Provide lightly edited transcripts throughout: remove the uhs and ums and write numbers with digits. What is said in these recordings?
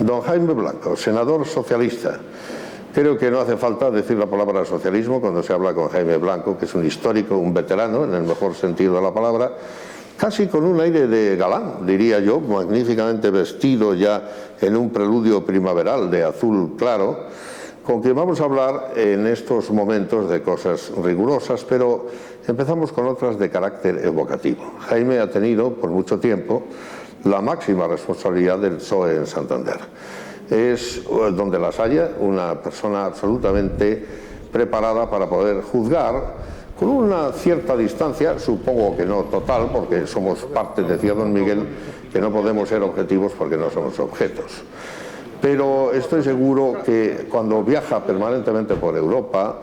Don Jaime Blanco, senador socialista. Creo que no hace falta decir la palabra socialismo cuando se habla con Jaime Blanco, que es un histórico, un veterano, en el mejor sentido de la palabra, casi con un aire de galán, diría yo, magníficamente vestido ya en un preludio primaveral de azul claro, con quien vamos a hablar en estos momentos de cosas rigurosas, pero empezamos con otras de carácter evocativo. Jaime ha tenido por mucho tiempo la máxima responsabilidad del PSOE en Santander. Es, donde las haya, una persona absolutamente preparada para poder juzgar con una cierta distancia, supongo que no total, porque somos parte, decía don Miguel, que no podemos ser objetivos porque no somos objetos. Pero estoy seguro que cuando viaja permanentemente por Europa,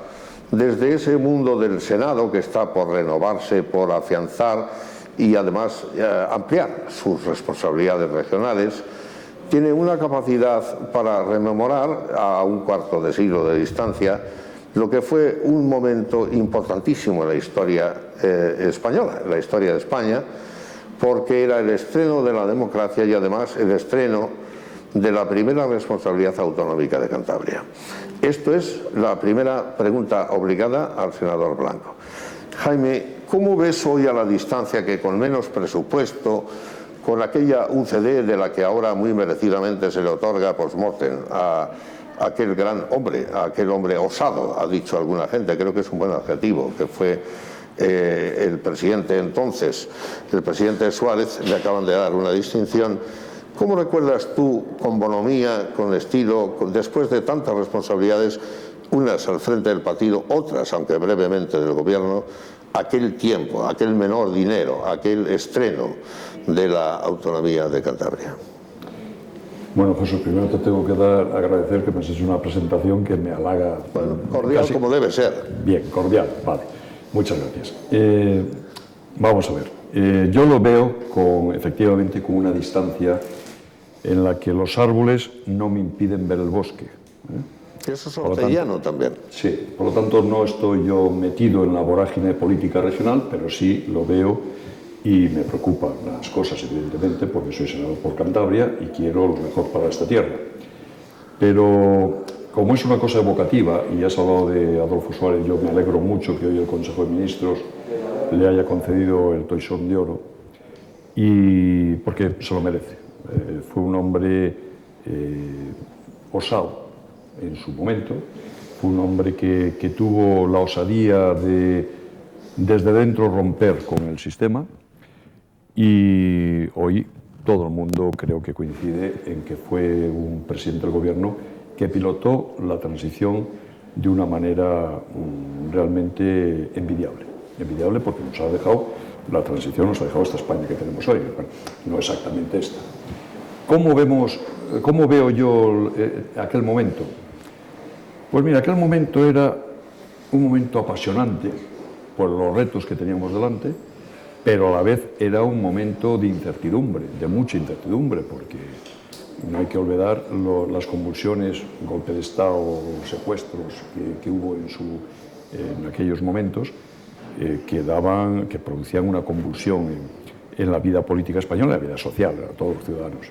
desde ese mundo del Senado que está por renovarse, por afianzar y además ampliar sus responsabilidades regionales, tiene una capacidad para rememorar a un cuarto de siglo de distancia lo que fue un momento importantísimo en la historia española, en la historia de España, porque era el estreno de la democracia y además el estreno de la primera responsabilidad autonómica de Cantabria. Esto es la primera pregunta obligada al senador Blanco. Jaime, ¿cómo ves hoy a la distancia que con menos presupuesto, con aquella UCD de la que ahora muy merecidamente se le otorga post-mortem a aquel gran hombre, a aquel hombre osado, ha dicho alguna gente, creo que es un buen adjetivo, que fue el presidente entonces, el presidente Suárez, le acaban de dar una distinción? ¿Cómo recuerdas tú, con bonomía, con estilo, después de tantas responsabilidades, unas al frente del partido, otras, aunque brevemente, del gobierno, aquel tiempo, aquel menor dinero, aquel estreno de la autonomía de Cantabria? Bueno, Jesús, primero te tengo que agradecer que me has hecho una presentación que me halaga. Bueno, cordial casi, como debe ser. Bien, cordial, vale. Muchas gracias. Vamos a ver. Yo lo veo efectivamente con una distancia en la que los árboles no me impiden ver el bosque. Eso es orteliano también. Sí, por lo tanto no estoy yo metido en la vorágine política regional, pero sí lo veo y me preocupan las cosas, evidentemente, porque soy senador por Cantabria y quiero lo mejor para esta tierra. Pero como es una cosa evocativa, y has hablado de Adolfo Suárez, yo me alegro mucho que hoy el Consejo de Ministros le haya concedido el Toisón de Oro, y porque se lo merece. Fue un hombre osado en su momento, fue un hombre que tuvo la osadía de desde dentro romper con el sistema, y hoy todo el mundo creo que coincide en que fue un presidente del gobierno que pilotó la transición de una manera realmente envidiable. Envidiable porque nos ha dejado, la transición nos ha dejado esta España que tenemos hoy, bueno, no exactamente esta. ¿Cómo veo yo aquel momento? Pues mira, aquel momento era un momento apasionante por los retos que teníamos delante, pero a la vez era un momento de incertidumbre, de mucha incertidumbre, porque no hay que olvidar las convulsiones, golpe de Estado, secuestros que hubo en aquellos momentos, que producían una convulsión en la vida política española, en la vida social, a todos los ciudadanos.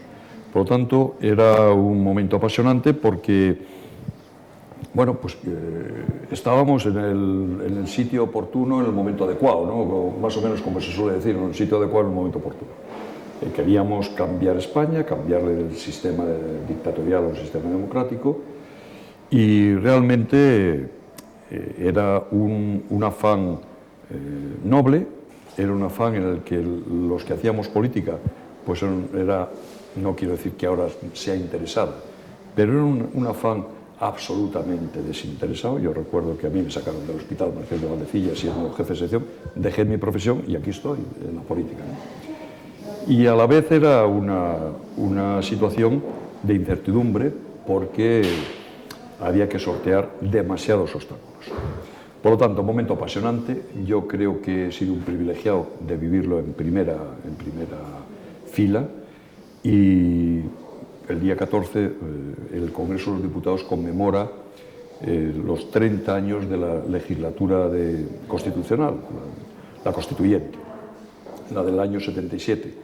Por lo tanto, era un momento apasionante porque, bueno, pues estábamos en el sitio oportuno, en el momento adecuado, ¿no? Más o menos como se suele decir, en el sitio adecuado, en el momento oportuno. Queríamos cambiar España, cambiarle del sistema dictatorial a un sistema democrático, y realmente era un afán noble, era un afán en el que los que hacíamos política, pues era, no quiero decir que ahora sea interesado, pero era un afán absolutamente desinteresado. Yo recuerdo que a mí me sacaron del hospital Marqués de Valdecilla siendo jefe de sección, dejé mi profesión y aquí estoy en la política, ¿no? Y a la vez era una situación de incertidumbre porque había que sortear demasiados obstáculos. Por lo tanto, un momento apasionante. Yo creo que he sido un privilegiado de vivirlo en primera fila, y el día 14 el Congreso de los Diputados conmemora los 30 años de la legislatura constitucional, la constituyente, la del año 77.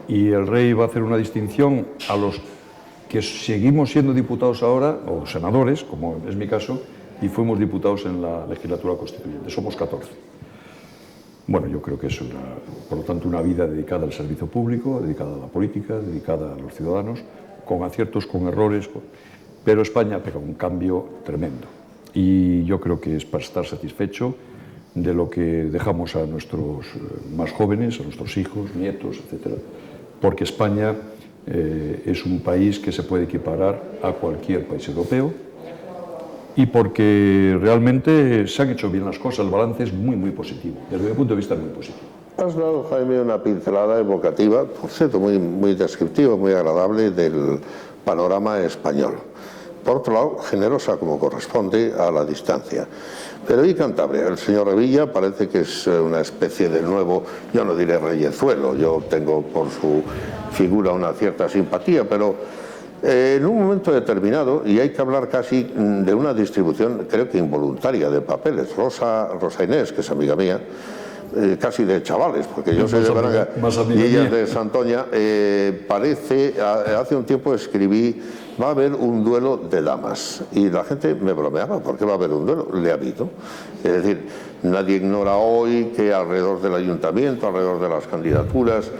Y el rey va a hacer una distinción a los que seguimos siendo diputados ahora, o senadores, como es mi caso, y fuimos diputados en la legislatura constituyente. Somos 14. Bueno, yo creo que es, por lo tanto, una vida dedicada al servicio público, dedicada a la política, dedicada a los ciudadanos, con aciertos, con errores, pero España ha pegado un cambio tremendo. Y yo creo que es para estar satisfecho de lo que dejamos a nuestros más jóvenes, a nuestros hijos, nietos, etcétera, porque España es un país que se puede equiparar a cualquier país europeo y porque realmente se han hecho bien las cosas. El balance es muy, muy positivo. Desde mi punto de vista es muy positivo. Has dado, Jaime, una pincelada evocativa, por cierto, muy descriptiva, muy agradable del panorama español. Por otro lado, generosa como corresponde a la distancia. Pero ¿y Cantabria? El señor Revilla parece que es una especie de nuevo, yo no diré reyezuelo, yo tengo por su figura una cierta simpatía, pero en un momento determinado, y hay que hablar casi de una distribución, creo que involuntaria, de papeles. Rosa Inés, que es amiga mía, casi de chavales, porque yo soy de Braga y ella es de Santoña, hace un tiempo escribí, va a haber un duelo de damas, y la gente me bromeaba, ¿por qué va a haber un duelo? Le habito. Es decir, nadie ignora hoy que alrededor del ayuntamiento, alrededor de las candidaturas,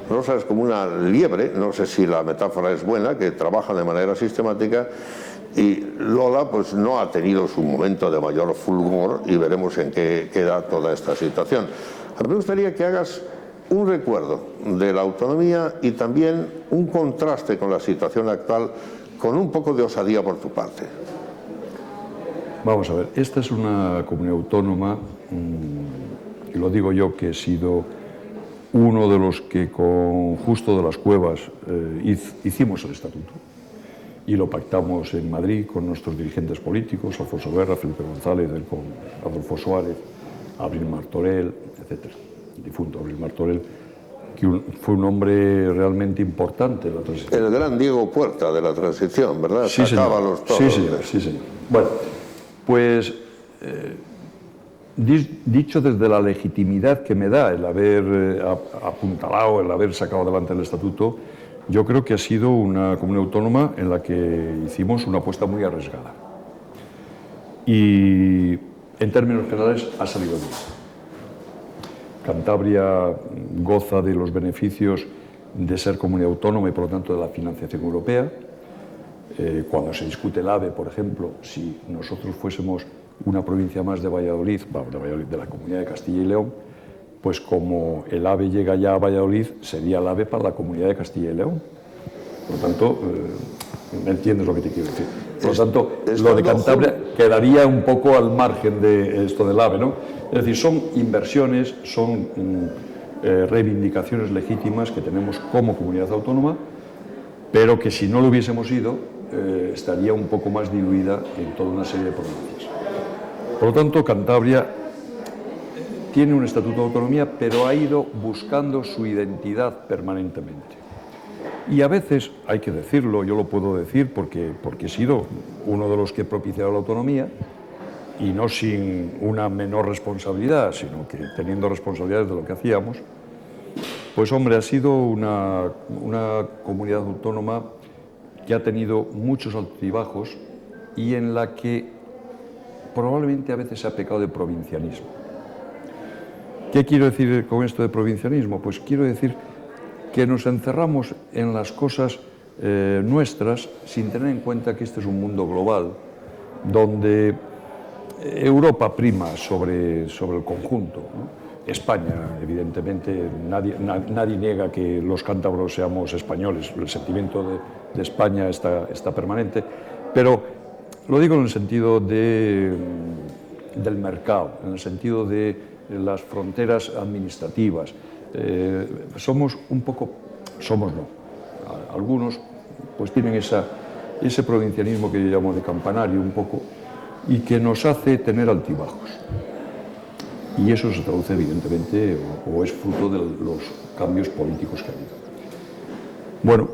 Rosa es como una liebre, no sé si la metáfora es buena, que trabaja de manera sistemática, y Lola pues no ha tenido su momento de mayor fulgor y veremos en qué queda toda esta situación. A mí me gustaría que hagas un recuerdo de la autonomía y también un contraste con la situación actual, con un poco de osadía por tu parte. Vamos a ver, esta es una comunidad autónoma, y lo digo yo que he sido uno de los que con Justo de las Cuevas hicimos el estatuto. Y lo pactamos en Madrid con nuestros dirigentes políticos, Alfonso Guerra, Felipe González, con Adolfo Suárez, Abril Martorell, etc. El difunto Abril Martorell, que fue un hombre realmente importante en la transición. El gran Diego Puerta de la transición, ¿verdad? Sí, Sacaba los toros. Sí, señor, sí, señor. Bueno, pues dicho desde la legitimidad que me da el haber apuntalado, el haber sacado adelante el estatuto, yo creo que ha sido una comunidad autónoma en la que hicimos una apuesta muy arriesgada. Y en términos generales ha salido bien. Cantabria goza de los beneficios de ser comunidad autónoma y por lo tanto de la financiación europea. Cuando se discute el AVE, por ejemplo, si nosotros fuésemos una provincia más de Valladolid, de la Comunidad de Castilla y León, pues como el AVE llega ya a Valladolid, sería el AVE para la Comunidad de Castilla y León. Por lo tanto, ¿me entiendes lo que te quiero decir? Por lo tanto, lo de Cantabria quedaría un poco al margen de esto del AVE, ¿no? Es decir, son inversiones, son reivindicaciones legítimas que tenemos como comunidad autónoma, pero que si no lo hubiésemos ido, estaría un poco más diluida en toda una serie de provincias. Por lo tanto, Cantabria tiene un estatuto de autonomía, pero ha ido buscando su identidad permanentemente. Y a veces, hay que decirlo, yo lo puedo decir porque he sido uno de los que he propiciado la autonomía, y no sin una menor responsabilidad, sino que teniendo responsabilidades de lo que hacíamos, pues hombre, ha sido una comunidad autónoma que ha tenido muchos altibajos y en la que probablemente a veces se ha pecado de provincianismo. ¿Qué quiero decir con esto de provincianismo? Pues quiero decir que nos encerramos en las cosas nuestras sin tener en cuenta que este es un mundo global donde Europa prima sobre el conjunto, ¿no? España, evidentemente, nadie niega que los cántabros seamos españoles, el sentimiento de España está permanente, pero lo digo en el sentido del mercado, en el sentido de las fronteras administrativas. Somos un poco, algunos pues tienen ese provincianismo que yo llamo de campanario un poco, y que nos hace tener altibajos. Y eso se traduce evidentemente o es fruto de los cambios políticos que ha habido. Bueno,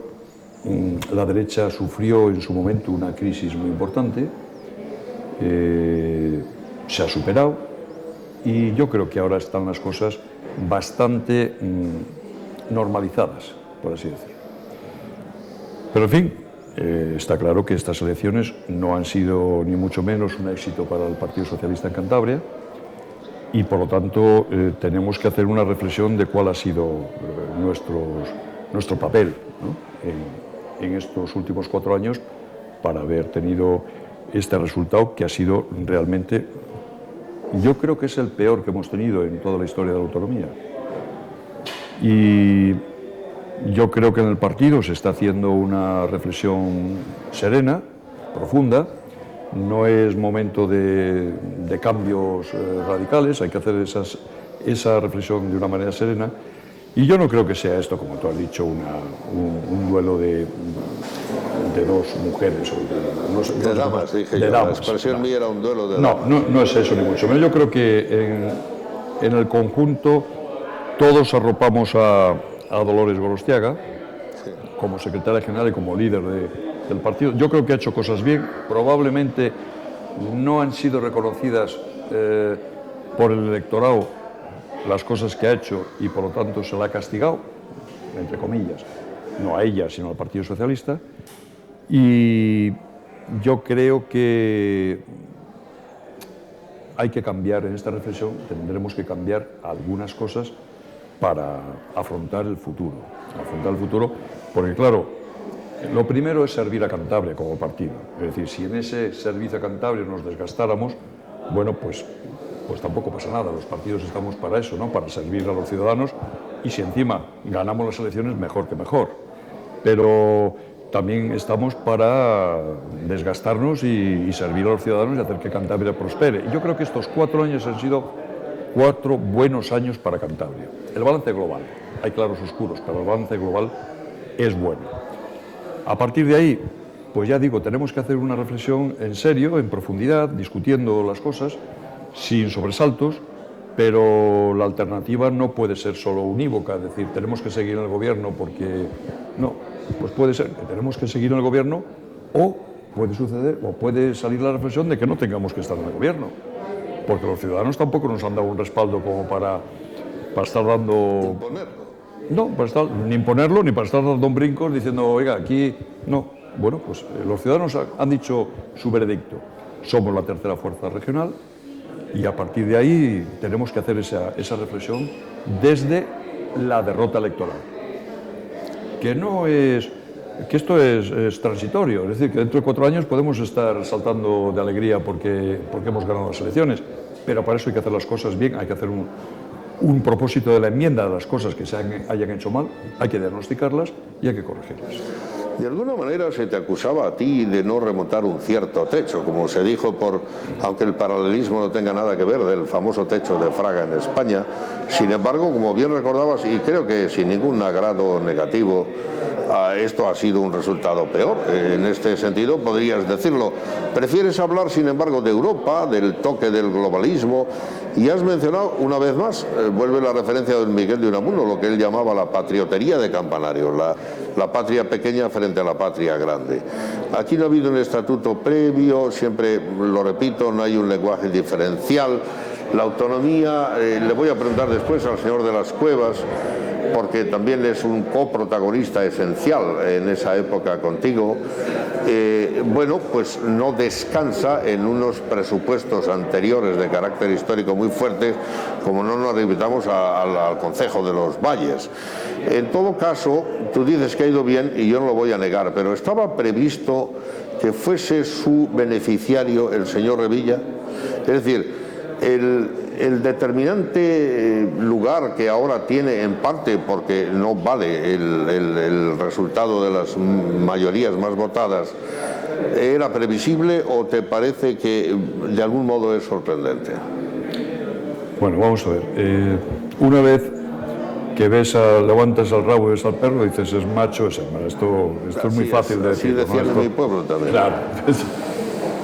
la derecha sufrió en su momento una crisis muy importante, se ha superado y yo creo que ahora están las cosas bastante normalizadas, por así decirlo. Pero en fin, Está claro que estas elecciones no han sido ni mucho menos un éxito para el Partido Socialista en Cantabria y por lo tanto tenemos que hacer una reflexión de cuál ha sido nuestro papel, ¿no? en estos últimos 4 años para haber tenido este resultado que ha sido realmente, yo creo que es el peor que hemos tenido en toda la historia de la autonomía. Y yo creo que en el partido se está haciendo una reflexión serena, profunda. No es momento de cambios radicales, hay que hacer esa reflexión de una manera serena. Y yo no creo que sea esto, como tú has dicho, un duelo de dos mujeres. O de damas, dije yo. La expresión mía era un duelo de damas. No es eso, ni mucho menos. Yo creo que en el conjunto todos arropamos a Dolores Gorostiaga, sí, como secretaria general y como líder del partido. Yo creo que ha hecho cosas bien, probablemente no han sido reconocidas por el electorado las cosas que ha hecho y por lo tanto se la ha castigado, entre comillas, no a ella sino al Partido Socialista, y yo creo que hay que cambiar en esta reflexión, tendremos que cambiar algunas cosas para afrontar el futuro, porque claro, lo primero es servir a Cantabria como partido. Es decir, si en ese servicio a Cantabria nos desgastáramos, bueno, pues tampoco pasa nada. Los partidos estamos para eso, ¿no? Para servir a los ciudadanos y si encima ganamos las elecciones, mejor que mejor. Pero también estamos para desgastarnos y servir a los ciudadanos y hacer que Cantabria prospere. Y yo creo que estos 4 años han sido 4 buenos años para Cantabria. El balance global, hay claros oscuros, pero el balance global es bueno. A partir de ahí, pues ya digo, tenemos que hacer una reflexión en serio, en profundidad, discutiendo las cosas, sin sobresaltos, pero la alternativa no puede ser solo unívoca, es decir, tenemos que seguir en el gobierno porque... No, pues puede ser que tenemos que seguir en el gobierno o puede suceder, o puede salir la reflexión de que no tengamos que estar en el gobierno, porque los ciudadanos tampoco nos han dado un respaldo como para estar dando... No, ni imponerlo, ni para estar dando brincos diciendo, oiga, aquí no. Bueno, pues los ciudadanos han dicho su veredicto. Somos la tercera fuerza regional y a partir de ahí tenemos que hacer esa reflexión desde la derrota electoral. Que esto es transitorio, es decir, que dentro de 4 años podemos estar saltando de alegría porque hemos ganado las elecciones, pero para eso hay que hacer las cosas bien, hay que hacer un propósito de la enmienda de las cosas que se hayan hecho mal, hay que diagnosticarlas y hay que corregirlas. De alguna manera se te acusaba a ti de no remontar un cierto techo, como se dijo, aunque el paralelismo no tenga nada que ver, del famoso techo de Fraga en España. Sin embargo, como bien recordabas, y creo que sin ningún agrado negativo, esto ha sido un resultado peor. En este sentido podrías decirlo. Prefieres hablar, sin embargo, de Europa, del toque del globalismo, y has mencionado una vez más, vuelve la referencia de Miguel de Unamuno, lo que él llamaba la patriotería de Campanario, la patria pequeña frente a la patria grande. Aquí no ha habido un estatuto previo, siempre lo repito, no hay un lenguaje diferencial. La autonomía, le voy a preguntar después al señor de las Cuevas, porque también es un coprotagonista esencial en esa época contigo, bueno, pues no descansa en unos presupuestos anteriores de carácter histórico muy fuertes, como no nos limitamos al Concejo de los Valles. En todo caso, tú dices que ha ido bien y yo no lo voy a negar, pero ¿estaba previsto que fuese su beneficiario el señor Revilla? Es decir, el determinante lugar que ahora tiene, en parte porque no vale el resultado de las mayorías más votadas, ¿era previsible o te parece que de algún modo es sorprendente? Bueno, vamos a ver. Una vez que levantas el rabo y ves al perro, dices es macho, es hembra. Esto es muy fácil de decir. Así decían en mi pueblo también. Claro.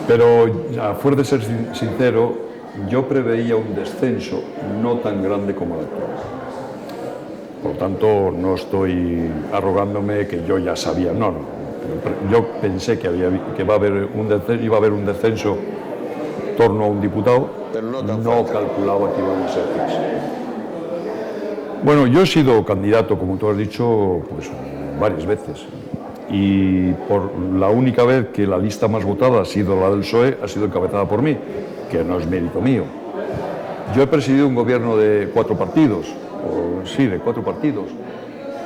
Pero a fuerza de ser sincero, yo preveía un descenso no tan grande como el actual. Por lo tanto, no estoy arrogándome que yo ya sabía, no. Yo pensé que iba a haber un descenso en torno a un diputado, pero no calculaba que iban a ser 3. Bueno, yo he sido candidato, como tú has dicho, pues varias veces. y por la única vez que la lista más votada ha sido la del PSOE, ha sido encabezada por mí, que no es mérito mío. Yo he presidido un gobierno de 4 partidos, de 4 partidos,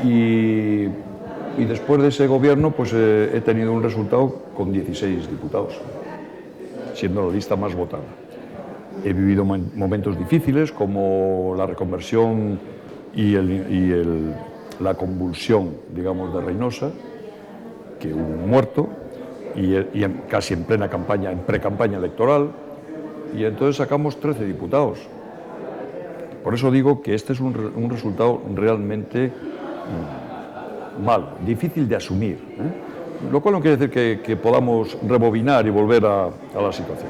y después de ese gobierno pues he tenido un resultado con 16 diputados, siendo la lista más votada. He vivido momentos difíciles como la reconversión y la convulsión, digamos, de Reynosa, que hubo un muerto, y casi en plena campaña, en pre-campaña electoral, y entonces sacamos 13 diputados. Por eso digo que este es un resultado realmente malo, difícil de asumir, lo cual no quiere decir que podamos rebobinar y volver a la situación.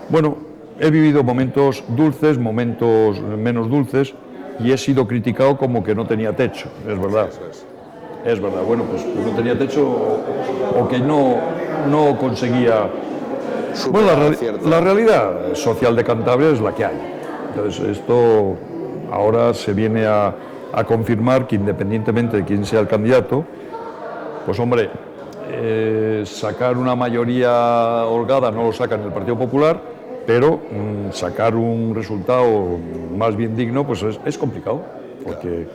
Bueno, he vivido momentos dulces, momentos menos dulces, y he sido criticado como que no tenía techo, es verdad. Es verdad, bueno, pues no tenía techo o que no conseguía... Bueno, la realidad social de Cantabria es la que hay. Entonces, esto ahora se viene a confirmar que independientemente de quién sea el candidato, pues hombre, sacar una mayoría holgada no lo saca en el Partido Popular, pero sacar un resultado más bien digno, pues es complicado, porque,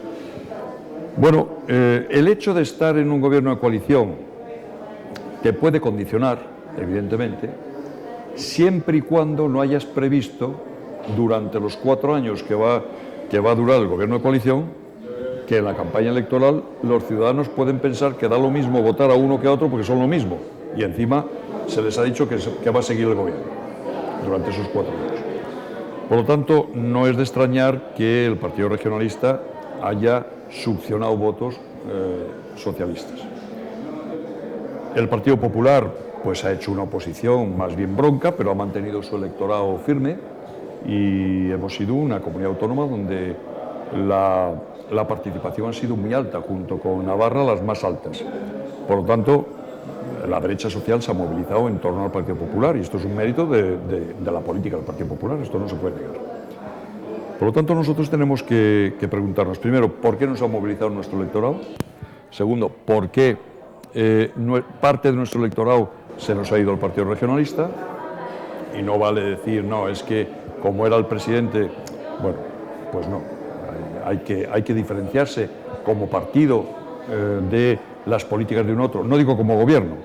bueno, el hecho de estar en un gobierno de coalición te puede condicionar, evidentemente, siempre y cuando no hayas previsto, durante los 4 años que va a durar el gobierno de coalición, que en la campaña electoral los ciudadanos pueden pensar que da lo mismo votar a uno que a otro porque son lo mismo, y encima se les ha dicho que va a seguir el gobierno durante esos 4 años. Por lo tanto, no es de extrañar que el Partido Regionalista haya succionado votos socialistas. El Partido Popular pues ha hecho una oposición más bien bronca, pero ha mantenido su electorado firme, y hemos sido una comunidad autónoma donde la participación ha sido muy alta, junto con Navarra las más altas. Por lo tanto, la derecha social se ha movilizado en torno al Partido Popular, y esto es un mérito de la política del Partido Popular, esto no se puede negar. Por lo tanto, nosotros tenemos que preguntarnos, primero, ¿por qué nos ha movilizado nuestro electorado? Segundo, ¿por qué parte de nuestro electorado se nos ha ido al Partido Regionalista? Y no vale decir, no, es que como era el presidente, bueno, pues no. Hay que diferenciarse como partido de las políticas de un otro. No digo como gobierno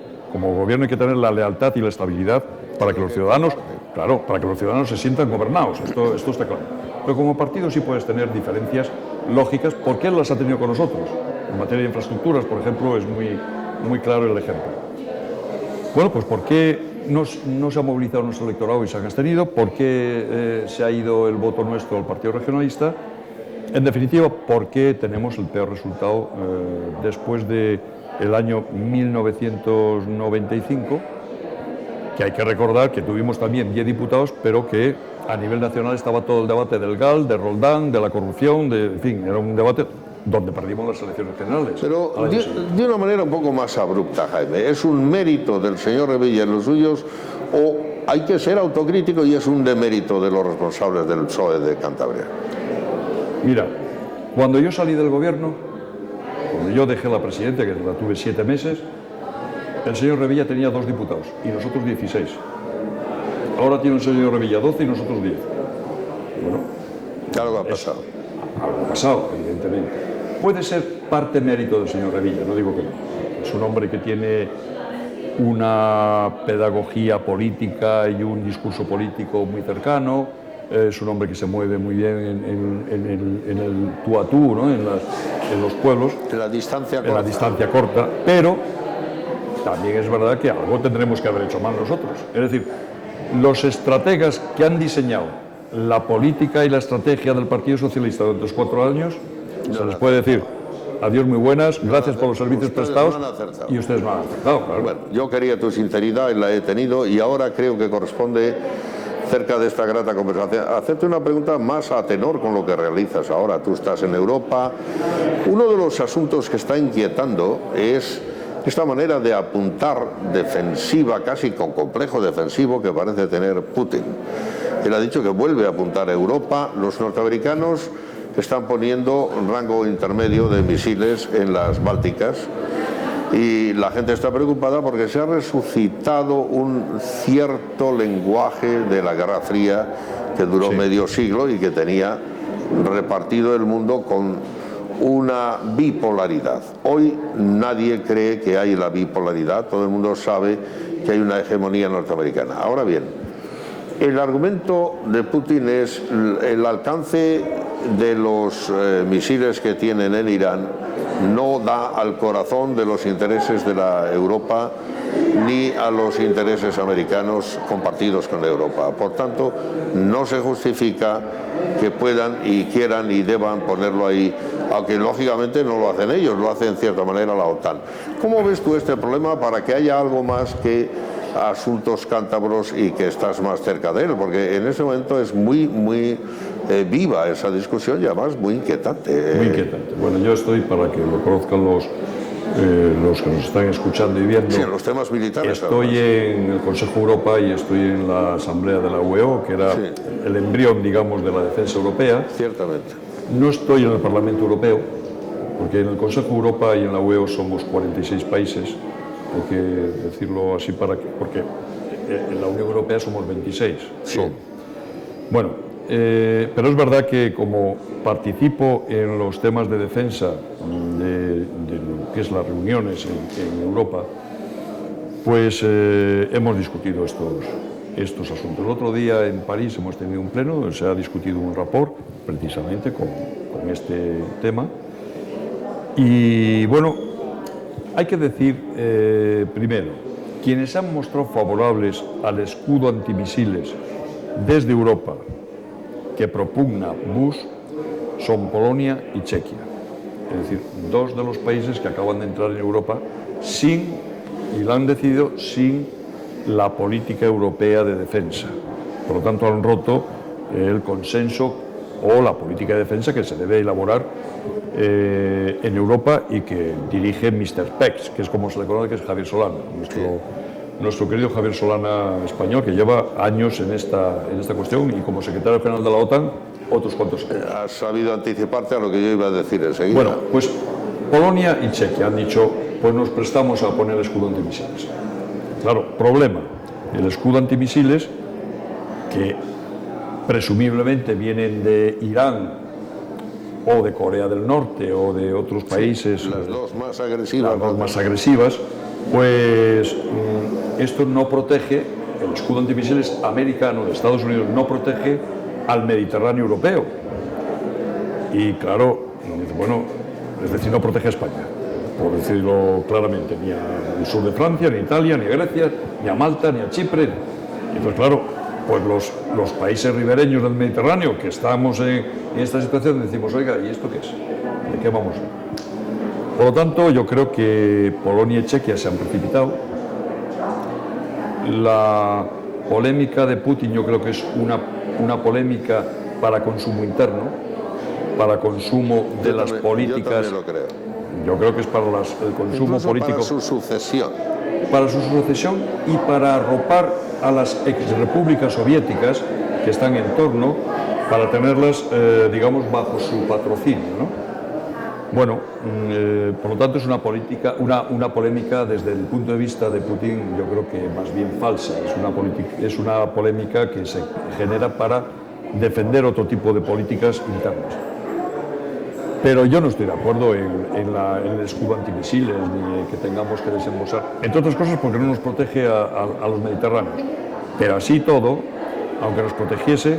hay que tener la lealtad y la estabilidad para que los ciudadanos, claro, para que los ciudadanos se sientan gobernados, esto está claro. Pero como partido sí puedes tener diferencias lógicas, porque él las ha tenido con nosotros. En materia de infraestructuras, por ejemplo, es muy claro el ejemplo. Bueno, pues ¿por qué no se ha movilizado nuestro electorado y se han abstenido? ¿Por qué se ha ido el voto nuestro al Partido Regionalista? En definitiva, ¿por qué tenemos el peor resultado después del año 1995? Que hay que recordar que tuvimos también 10 diputados, pero que a nivel nacional estaba todo el debate del GAL, de Roldán, de la corrupción, en fin, era un debate donde perdimos las elecciones generales. Pero de una manera un poco más abrupta, Jaime, ¿es un mérito del señor Revilla en los suyos o hay que ser autocrítico y es un demérito de los responsables del PSOE de Cantabria? Mira, cuando yo salí del gobierno, cuando yo dejé la presidencia, que la tuve 7 meses, el señor Revilla tenía 2 diputados y nosotros 16. Ahora tiene el señor Revilla 12 y nosotros 10. Bueno, algo ha pasado. Algo ha pasado, evidentemente. Puede ser parte mérito del señor Revilla, no digo que no. Es un hombre que tiene una pedagogía política y un discurso político muy cercano. Es un hombre que se mueve muy bien en el tú a tú, ¿no? en los pueblos. En la distancia corta. En la distancia corta, pero también es verdad que algo tendremos que haber hecho mal nosotros. Es decir, los estrategas que han diseñado la política y la estrategia del Partido Socialista durante los 4 años, se les puede decir, adiós muy buenas, gracias por los servicios prestados, y ustedes no han acertado. Claro. Bueno, yo quería tu sinceridad y la he tenido, y ahora creo que corresponde, cerca de esta grata conversación, hacerte una pregunta más a tenor con lo que realizas ahora. Tú estás en Europa. Uno de los asuntos que está inquietando es esta manera de apuntar defensiva, casi con complejo defensivo, que parece tener Putin. Él ha dicho que vuelve a apuntar a Europa. Los norteamericanos están poniendo un rango intermedio de misiles en las Bálticas. Y la gente está preocupada porque se ha resucitado un cierto lenguaje de la Guerra Fría que duró medio siglo y que tenía repartido el mundo con una bipolaridad. Hoy nadie cree que hay la bipolaridad, todo el mundo sabe que hay una hegemonía norteamericana. Ahora bien, el argumento de Putin es el alcance de los misiles que tienen en Irán no da al corazón de los intereses de la Europa ni a los intereses americanos compartidos con Europa. Por tanto, no se justifica que puedan y quieran y deban ponerlo ahí, aunque lógicamente no lo hacen ellos, lo hace en cierta manera la OTAN. ¿Cómo ves tú este problema para que haya algo más que asuntos cántabros y que estás más cerca de él? Porque en ese momento es muy viva esa discusión y además muy inquietante. Muy inquietante. Bueno, yo estoy, para que lo conozcan los que nos están escuchando y viendo. Sí, en los temas militares. Estoy en el Consejo de Europa y estoy en la Asamblea de la UEO, que era el embrión, digamos, de la defensa europea. Ciertamente. No estoy en el Parlamento Europeo, porque en el Consejo de Europa y en la UEO somos 46 países, hay que decirlo así porque en la Unión Europea somos 26. Sí. Bueno, pero es verdad que como participo en los temas de defensa de lo que es las reuniones en Europa, pues hemos discutido estos asuntos. El otro día en París hemos tenido un pleno donde se ha discutido un rapport precisamente con este tema. Y bueno, hay que decir primero, quienes han mostrado favorables al escudo antimisiles desde Europa que propugna Bush son Polonia y Chequia. Es decir, dos de los países que acaban de entrar en Europa y lo han decidido sin la política europea de defensa. Por lo tanto, han roto el consenso o la política de defensa que se debe elaborar en Europa y que dirige Mr. PEX, que es como se le conoce, que es Javier Solana, nuestro querido Javier Solana español, que lleva años en esta cuestión y como secretario general de la OTAN, otros cuantos años. Has sabido anticiparte a lo que yo iba a decir enseguida. Bueno, pues Polonia y Chequia han dicho, pues nos prestamos a poner el escudo antimisiles. Claro, problema, el escudo antimisiles, que presumiblemente vienen de Irán o de Corea del Norte o de otros países, las dos más agresivas. Las dos más agresivas, pues esto no protege, el escudo antimisiles americano de Estados Unidos no protege al Mediterráneo europeo. Y claro, bueno, es decir, no protege a España, por decirlo claramente, ni al sur de Francia, ni a Italia, ni a Grecia, ni a Malta, ni a Chipre. Y pues claro, pues los países ribereños del Mediterráneo que estamos en esta situación decimos, oiga, ¿y esto qué es? ¿De qué vamos? Por lo tanto, yo creo que Polonia y Chequia se han precipitado. La polémica de Putin yo creo que es una polémica para consumo interno, para consumo de las políticas. Yo también lo creo. Yo creo que es para el consumo incluso político. Para su sucesión. Para su sucesión y para arropar a las exrepúblicas soviéticas que están en torno, para tenerlas, digamos, bajo su patrocinio, ¿no? Bueno, por lo tanto es una polémica desde el punto de vista de Putin, yo creo que más bien falsa. Es una polémica que se genera para defender otro tipo de políticas internas. Pero yo no estoy de acuerdo en el escudo antimisiles ni que tengamos que desembolsar, entre otras cosas porque no nos protege a los mediterráneos. Pero así todo, aunque nos protegiese,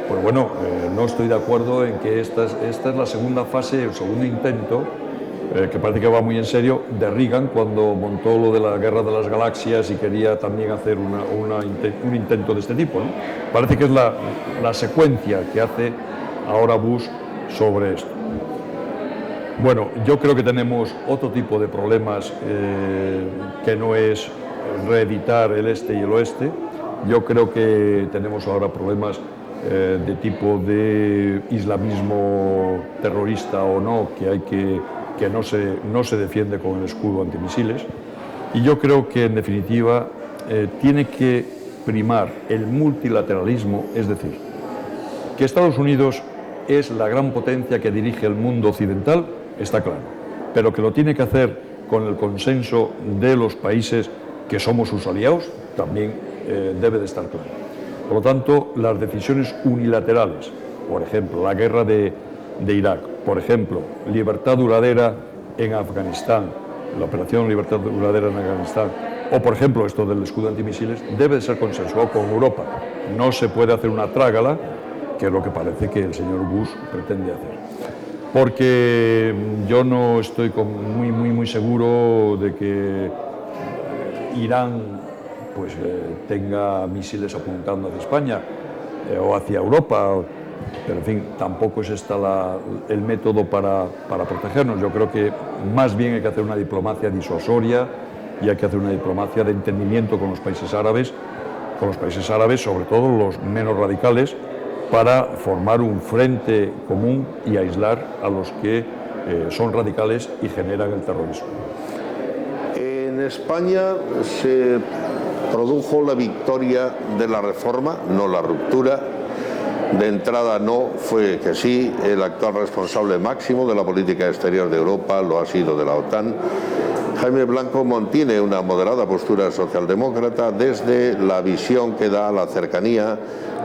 pues bueno, no estoy de acuerdo en que esta es la segunda fase, el segundo intento, que parece que va muy en serio, de Reagan cuando montó lo de la Guerra de las Galaxias y quería también hacer un intento de este tipo, ¿no? Parece que es la secuencia que hace ahora Bush sobre esto. Bueno, yo creo que tenemos otro tipo de problemas que no es reeditar el este y el oeste. Yo creo que tenemos ahora problemas de tipo de islamismo terrorista o no, que no se defiende con el escudo antimisiles. Y yo creo que, en definitiva, tiene que primar el multilateralismo, es decir, que Estados Unidos es la gran potencia que dirige el mundo occidental, está claro, pero que lo tiene que hacer con el consenso de los países que somos sus aliados, también debe de estar claro. Por lo tanto, las decisiones unilaterales, por ejemplo, la guerra de Irak, por ejemplo, libertad duradera en Afganistán, la operación Libertad Duradera en Afganistán, o por ejemplo esto del escudo antimisiles, debe de ser consensuado con Europa. No se puede hacer una trágala, que es lo que parece que el señor Bush pretende hacer. Porque yo no estoy muy seguro de que Irán pues, tenga misiles apuntando hacia España o hacia Europa, pero en fin, tampoco es este el método para protegernos. Yo creo que más bien hay que hacer una diplomacia disuasoria y hay que hacer una diplomacia de entendimiento con los países árabes, sobre todo los menos radicales, para formar un frente común y aislar a los que son radicales y generan el terrorismo. En España se produjo la victoria de la reforma, no la ruptura. De entrada no fue que sí, el actual responsable máximo de la política exterior de Europa lo ha sido de la OTAN. Jaime Blanco mantiene una moderada postura socialdemócrata desde la visión que da a la cercanía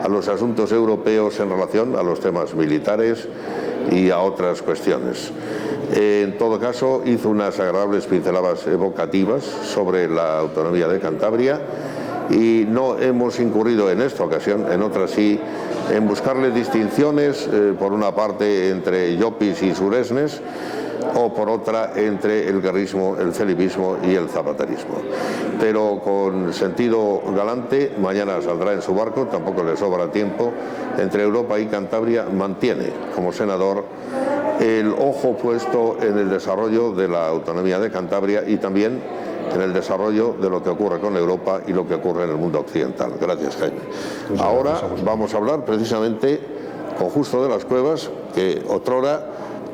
a los asuntos europeos en relación a los temas militares y a otras cuestiones. En todo caso, hizo unas agradables pinceladas evocativas sobre la autonomía de Cantabria y no hemos incurrido en esta ocasión, en otras sí, en buscarle distinciones, por una parte entre Llopis y Suresnes, o por otra entre el guerrismo, el felipismo y el zapaterismo. Pero con sentido galante, mañana saldrá en su barco, tampoco le sobra tiempo, entre Europa y Cantabria, mantiene como senador el ojo puesto en el desarrollo de la autonomía de Cantabria y también en el desarrollo de lo que ocurre con Europa y lo que ocurre en el mundo occidental. Gracias, Jaime. Ahora vamos a hablar precisamente con Justo de las Cuevas, que otrora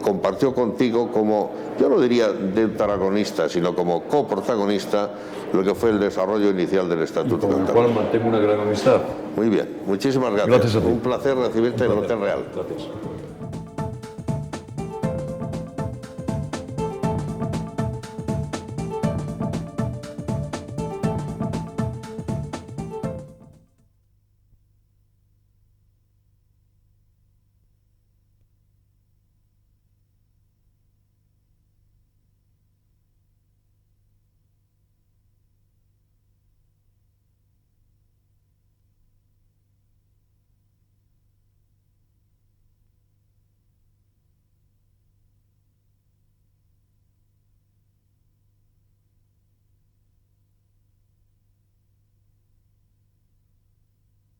compartió contigo como, yo no diría deuteragonista, sino como coprotagonista, lo que fue el desarrollo inicial del Estatuto. Con el cual mantengo una gran amistad. Muy bien, muchísimas gracias. Gracias a ti. Un placer recibirte en el Hotel Real. Gracias.